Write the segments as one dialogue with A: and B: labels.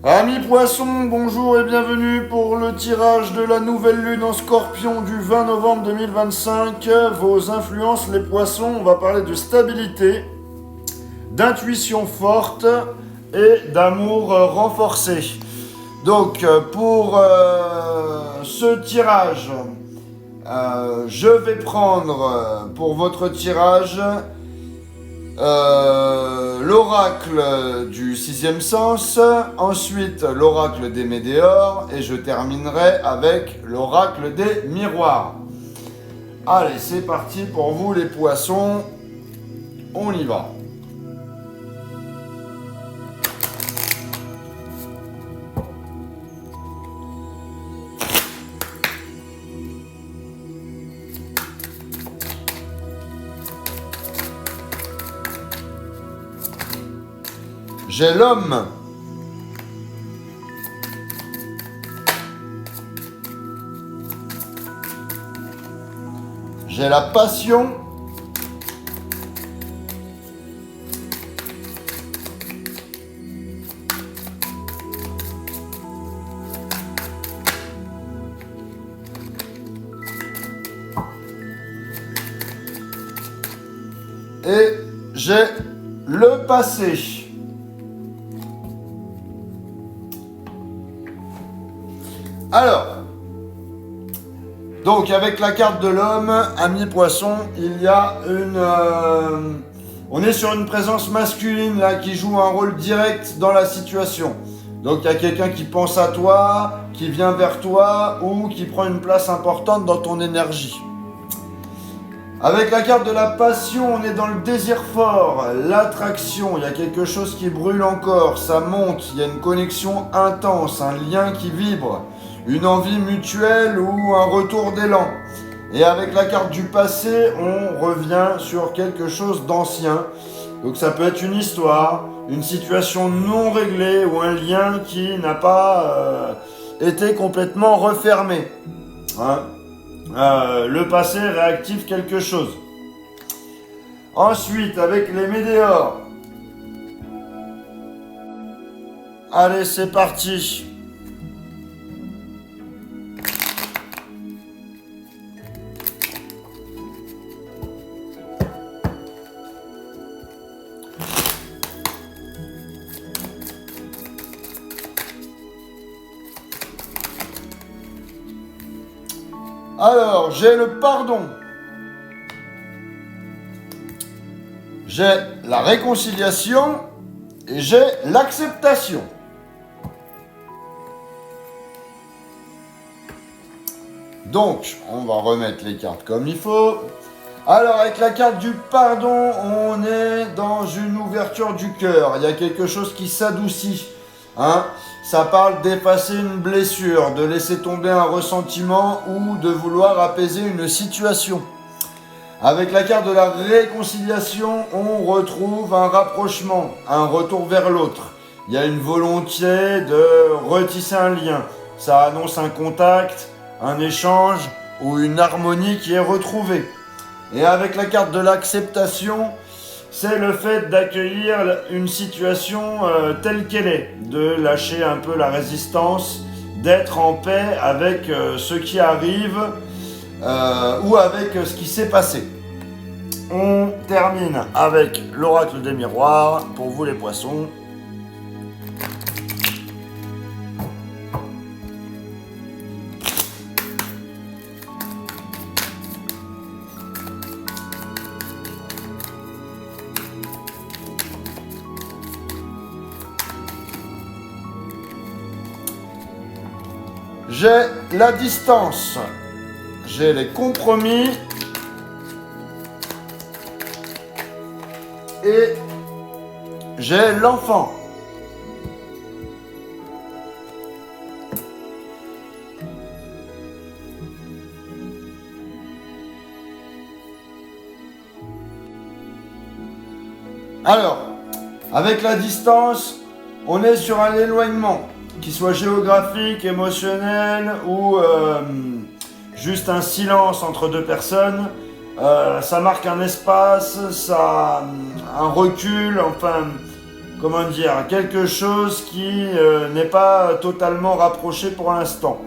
A: Amis poissons, bonjour et bienvenue pour le tirage de la nouvelle lune en Scorpion du 20 novembre 2025. Vos influences les poissons, on va parler de stabilité, d'intuition forte et d'amour renforcé. Donc pour ce tirage, je vais prendre pour votre tirage l'oracle du sixième sens, ensuite l'oracle des météores et je terminerai avec l'oracle des miroirs. Allez, c'est parti pour vous les poissons, on y va. J'ai l'homme. J'ai la passion. Et j'ai le passé. Alors, donc avec la carte de l'homme, ami poisson, il y a on est sur une présence masculine là qui joue un rôle direct dans la situation. Donc il y a quelqu'un qui pense à toi, qui vient vers toi ou qui prend une place importante dans ton énergie. Avec la carte de la passion, on est dans le désir fort, l'attraction, il y a quelque chose qui brûle encore, ça monte, il y a une connexion intense, un lien qui vibre. Une envie mutuelle ou un retour d'élan. Et avec la carte du passé, on revient sur quelque chose d'ancien. Donc ça peut être une histoire, une situation non réglée ou un lien qui n'a pas été complètement refermé. Hein, le passé réactive quelque chose. Ensuite, avec les météores. Allez, c'est parti. Alors, j'ai le pardon. J'ai la réconciliation et j'ai l'acceptation. Donc, on va remettre les cartes comme il faut. Alors, avec la carte du pardon, on est dans une ouverture du cœur. Il y a quelque chose qui s'adoucit. Hein? Ça parle d'effacer une blessure, de laisser tomber un ressentiment ou de vouloir apaiser une situation. Avec la carte de la réconciliation, on retrouve un rapprochement, un retour vers l'autre. Il y a une volonté de retisser un lien. Ça annonce un contact, un échange ou une harmonie qui est retrouvée. Et avec la carte de l'acceptation, c'est le fait d'accueillir une situation telle qu'elle est, de lâcher un peu la résistance, d'être en paix avec ce qui arrive ou avec ce qui s'est passé. On termine avec l'oracle des miroirs pour vous les poissons. J'ai la distance, j'ai les compromis et j'ai l'enfant. Alors, avec la distance, on est sur un éloignement. Qu'il soit géographique, émotionnel ou juste un silence entre deux personnes, ça marque un espace, ça, un recul, enfin, comment dire, quelque chose qui n'est pas totalement rapproché pour l'instant.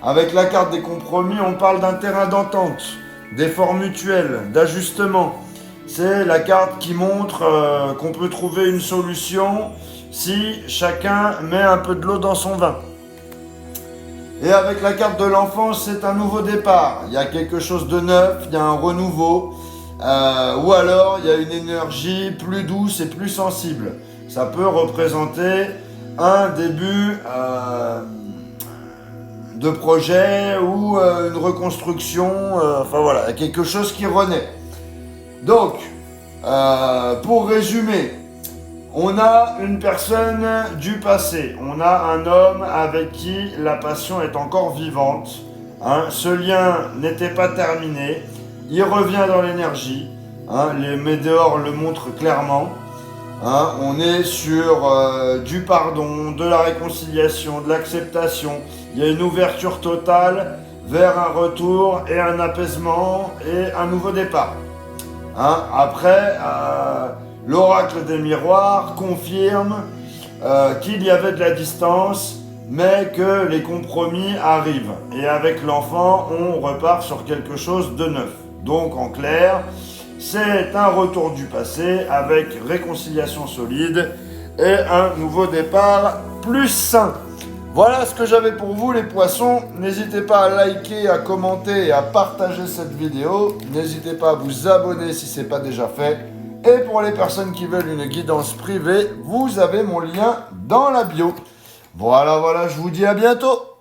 A: Avec la carte des compromis, on parle d'un terrain d'entente, d'efforts mutuels, d'ajustement. C'est la carte qui montre qu'on peut trouver une solution si chacun met un peu de l'eau dans son vin. Et avec la carte de l'enfance, c'est un nouveau départ. Il y a quelque chose de neuf, il y a un renouveau, ou alors il y a une énergie plus douce et plus sensible. Ça peut représenter un début de projet ou une reconstruction. Enfin voilà, il y a quelque chose qui renaît. Donc, pour résumer, on a une personne du passé, on a un homme avec qui la passion est encore vivante, hein, ce lien n'était pas terminé, il revient dans l'énergie, hein, les météores le montrent clairement, hein, on est sur du pardon, de la réconciliation, de l'acceptation, il y a une ouverture totale vers un retour et un apaisement et un nouveau départ. Hein, après, l'oracle des miroirs confirme qu'il y avait de la distance, mais que les compromis arrivent. Et avec l'enfant, on repart sur quelque chose de neuf. Donc, en clair, c'est un retour du passé avec réconciliation solide et un nouveau départ plus sain. Voilà ce que j'avais pour vous les poissons. N'hésitez pas à liker, à commenter et à partager cette vidéo. N'hésitez pas à vous abonner si ce n'est pas déjà fait. Et pour les personnes qui veulent une guidance privée, vous avez mon lien dans la bio. Voilà, je vous dis à bientôt.